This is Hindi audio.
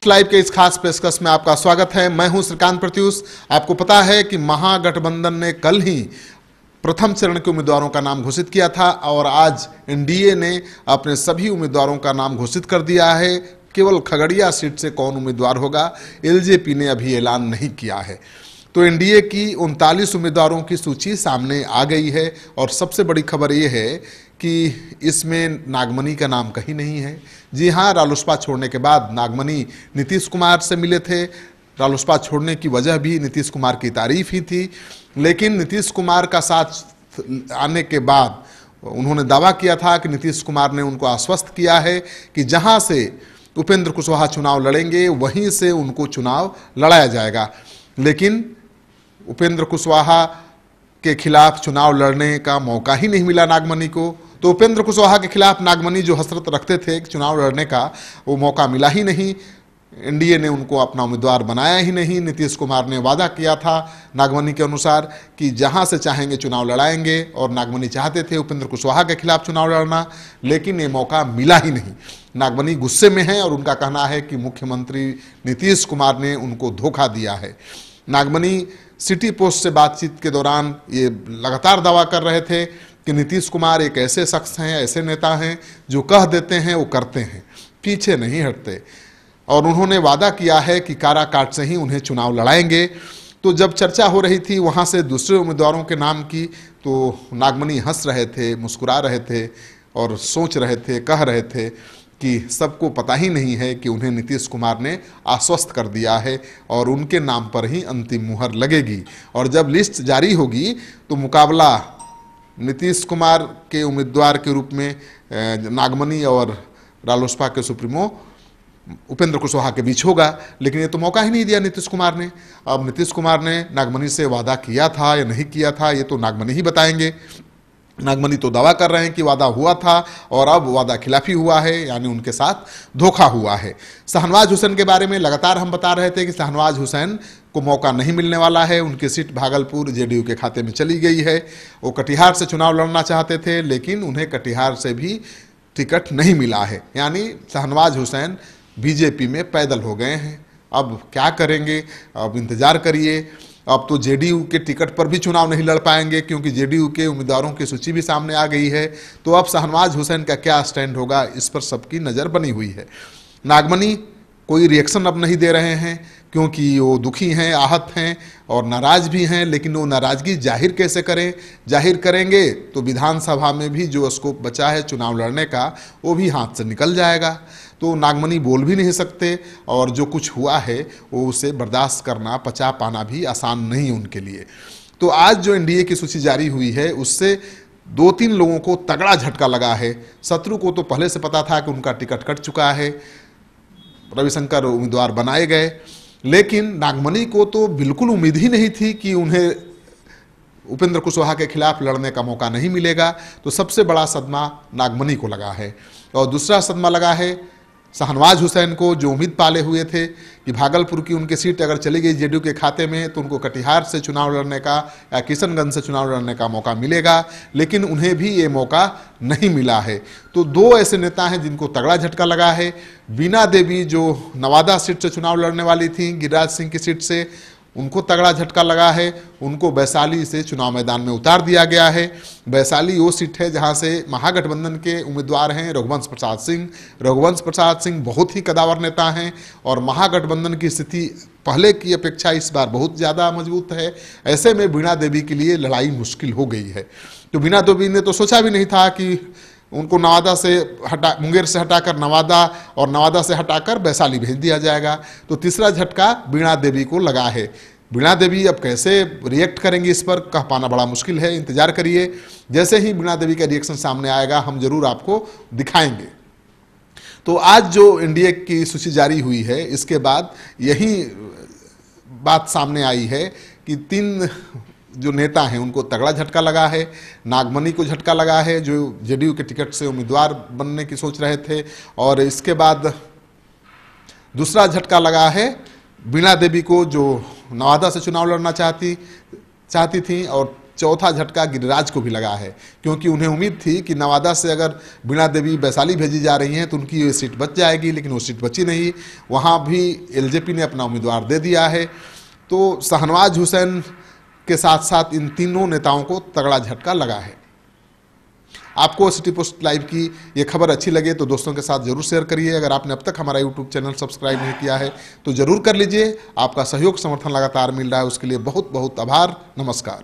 लाइव के इस खास पेशकश में आपका स्वागत है। मैं हूं श्रीकांत प्रत्युष। आपको पता है कि महागठबंधन ने कल ही प्रथम चरण के उम्मीदवारों का नाम घोषित किया था और आज एनडीए ने अपने सभी उम्मीदवारों का नाम घोषित कर दिया है। केवल खगड़िया सीट से कौन उम्मीदवार होगा, एलजेपी ने अभी ऐलान नहीं किया है। तो एनडीए की 39 उम्मीदवारों की सूची सामने आ गई है और सबसे बड़ी खबर ये है कि इसमें नागमणि का नाम कहीं नहीं है। जी हाँ, रालोसपा छोड़ने के बाद नागमणि नीतीश कुमार से मिले थे। रालोसपा छोड़ने की वजह भी नीतीश कुमार की तारीफ ही थी, लेकिन नीतीश कुमार का साथ आने के बाद उन्होंने दावा किया था कि नीतीश कुमार ने उनको आश्वस्त किया है कि जहां से उपेंद्र कुशवाहा चुनाव लड़ेंगे वहीं से उनको चुनाव लड़ाया जाएगा। लेकिन उपेंद्र कुशवाहा के खिलाफ चुनाव लड़ने का मौका ही नहीं मिला नागमणि को। तो उपेंद्र कुशवाहा के खिलाफ नागमणि जो हसरत रखते थे चुनाव लड़ने का, वो मौका मिला ही नहीं। एनडीए ने उनको अपना उम्मीदवार बनाया ही नहीं। नीतीश कुमार ने वादा किया था नागमणि के अनुसार कि जहां से चाहेंगे चुनाव लड़ाएंगे, और नागमणि चाहते थे उपेंद्र कुशवाहा के खिलाफ चुनाव लड़ना, लेकिन ये मौका मिला ही नहीं। नागमणि गुस्से में हैं और उनका कहना है कि मुख्यमंत्री नीतीश कुमार ने उनको धोखा दिया है। नागमणि सिटी पोस्ट से बातचीत के दौरान ये लगातार दावा कर रहे थे कि नीतीश कुमार एक ऐसे शख्स हैं, ऐसे नेता हैं जो कह देते हैं वो करते हैं, पीछे नहीं हटते। और उन्होंने वादा किया है कि काराकाट से ही उन्हें चुनाव लड़ाएंगे। तो जब चर्चा हो रही थी वहाँ से दूसरे उम्मीदवारों के नाम की, तो नागमणि हंस रहे थे, मुस्कुरा रहे थे और सोच रहे थे, कह रहे थे कि सबको पता ही नहीं है कि उन्हें नीतीश कुमार ने आश्वस्त कर दिया है और उनके नाम पर ही अंतिम मुहर लगेगी। और जब लिस्ट जारी होगी तो मुकाबला नीतीश कुमार के उम्मीदवार के रूप में नागमणि और रालोसपा के सुप्रीमो उपेंद्र कुशवाहा के बीच होगा। लेकिन ये तो मौका ही नहीं दिया नीतीश कुमार ने। अब नीतीश कुमार ने नागमणि से वादा किया था या नहीं किया था, ये तो नागमणि ही बताएंगे। नागमणि तो दावा कर रहे हैं कि वादा हुआ था और अब वादा खिलाफी हुआ है, यानी उनके साथ धोखा हुआ है। शाहनवाज हुसैन के बारे में लगातार हम बता रहे थे कि शाहनवाज हुसैन को मौका नहीं मिलने वाला है। उनकी सीट भागलपुर जेडीयू के खाते में चली गई है। वो कटिहार से चुनाव लड़ना चाहते थे, लेकिन उन्हें कटिहार से भी टिकट नहीं मिला है। यानी शाहनवाज हुसैन बीजेपी में पैदल हो गए हैं। अब क्या करेंगे, अब इंतजार करिए। अब तो जेडीयू के टिकट पर भी चुनाव नहीं लड़ पाएंगे क्योंकि जेडीयू के उम्मीदवारों की सूची भी सामने आ गई है। तो अब शाहनवाज हुसैन का क्या स्टैंड होगा, इस पर सबकी नज़र बनी हुई है। नागमणि कोई रिएक्शन अब नहीं दे रहे हैं क्योंकि वो दुखी हैं, आहत हैं और नाराज़ भी हैं। लेकिन वो नाराज़गी जाहिर कैसे करें? जाहिर करेंगे तो विधानसभा में भी जो स्कोप बचा है चुनाव लड़ने का, वो भी हाथ से निकल जाएगा। तो नागमणि बोल भी नहीं सकते और जो कुछ हुआ है वो उसे बर्दाश्त करना, पचा पाना भी आसान नहीं है उनके लिए। तो आज जो एनडीए की सूची जारी हुई है उससे 2-3 लोगों को तगड़ा झटका लगा है। शत्रु को तो पहले से पता था कि उनका टिकट कट चुका है, रविशंकर उम्मीदवार बनाए गए, लेकिन नागमणि को तो बिल्कुल उम्मीद ही नहीं थी कि उन्हें उपेंद्र कुशवाहा के खिलाफ लड़ने का मौका नहीं मिलेगा। तो सबसे बड़ा सदमा नागमणि को लगा है। और दूसरा सदमा लगा है शाहनवाज हुसैन को, जो उम्मीद पाले हुए थे कि भागलपुर की उनकी सीट अगर चली गई जेडीयू के खाते में तो उनको कटिहार से चुनाव लड़ने का या किशनगंज से चुनाव लड़ने का मौका मिलेगा, लेकिन उन्हें भी ये मौका नहीं मिला है। तो 2 ऐसे नेता हैं जिनको तगड़ा झटका लगा है। बीना देवी जो नवादा सीट से चुनाव लड़ने वाली थी, गिरिराज सिंह की सीट से, उनको तगड़ा झटका लगा है। उनको वैशाली से चुनाव मैदान में उतार दिया गया है। वैशाली वो सीट है जहां से महागठबंधन के उम्मीदवार हैं रघुवंश प्रसाद सिंह। रघुवंश प्रसाद सिंह बहुत ही कदावर नेता हैं और महागठबंधन की स्थिति पहले की अपेक्षा इस बार बहुत ज़्यादा मजबूत है। ऐसे में बीना देवी के लिए लड़ाई मुश्किल हो गई है। तो बीना देवी ने तो सोचा भी नहीं था कि उनको नवादा से मुंगेर से हटाकर नवादा और नवादा से हटाकर वैशाली भेज दिया जाएगा। तो तीसरा झटका बीना देवी को लगा है। बीना देवी अब कैसे रिएक्ट करेंगी इस पर कह पाना बड़ा मुश्किल है। इंतजार करिए, जैसे ही बीना देवी का रिएक्शन सामने आएगा हम जरूर आपको दिखाएंगे। तो आज जो एनडीए की सूची जारी हुई है, इसके बाद यही बात सामने आई है कि 3 जो नेता हैं उनको तगड़ा झटका लगा है। नागमणि को झटका लगा है जो जेडीयू के टिकट से उम्मीदवार बनने की सोच रहे थे, और इसके बाद दूसरा झटका लगा है बीना देवी को जो नवादा से चुनाव लड़ना चाहती थी, और चौथा झटका गिरिराज को भी लगा है, क्योंकि उन्हें उम्मीद थी कि नवादा से अगर बीणा देवी वैशाली भेजी जा रही हैं तो उनकी ये सीट बच जाएगी, लेकिन वो सीट बची नहीं। वहाँ भी एलजेपी ने अपना उम्मीदवार दे दिया है। तो शाहनवाज हुसैन के साथ साथ इन तीनों नेताओं को तगड़ा झटका लगा है। आपको सिटी पोस्ट लाइव की ये खबर अच्छी लगे तो दोस्तों के साथ जरूर शेयर करिए। अगर आपने अब तक हमारा यूट्यूब चैनल सब्सक्राइब नहीं किया है तो जरूर कर लीजिए। आपका सहयोग समर्थन लगातार मिल रहा है, उसके लिए बहुत बहुत आभार। नमस्कार।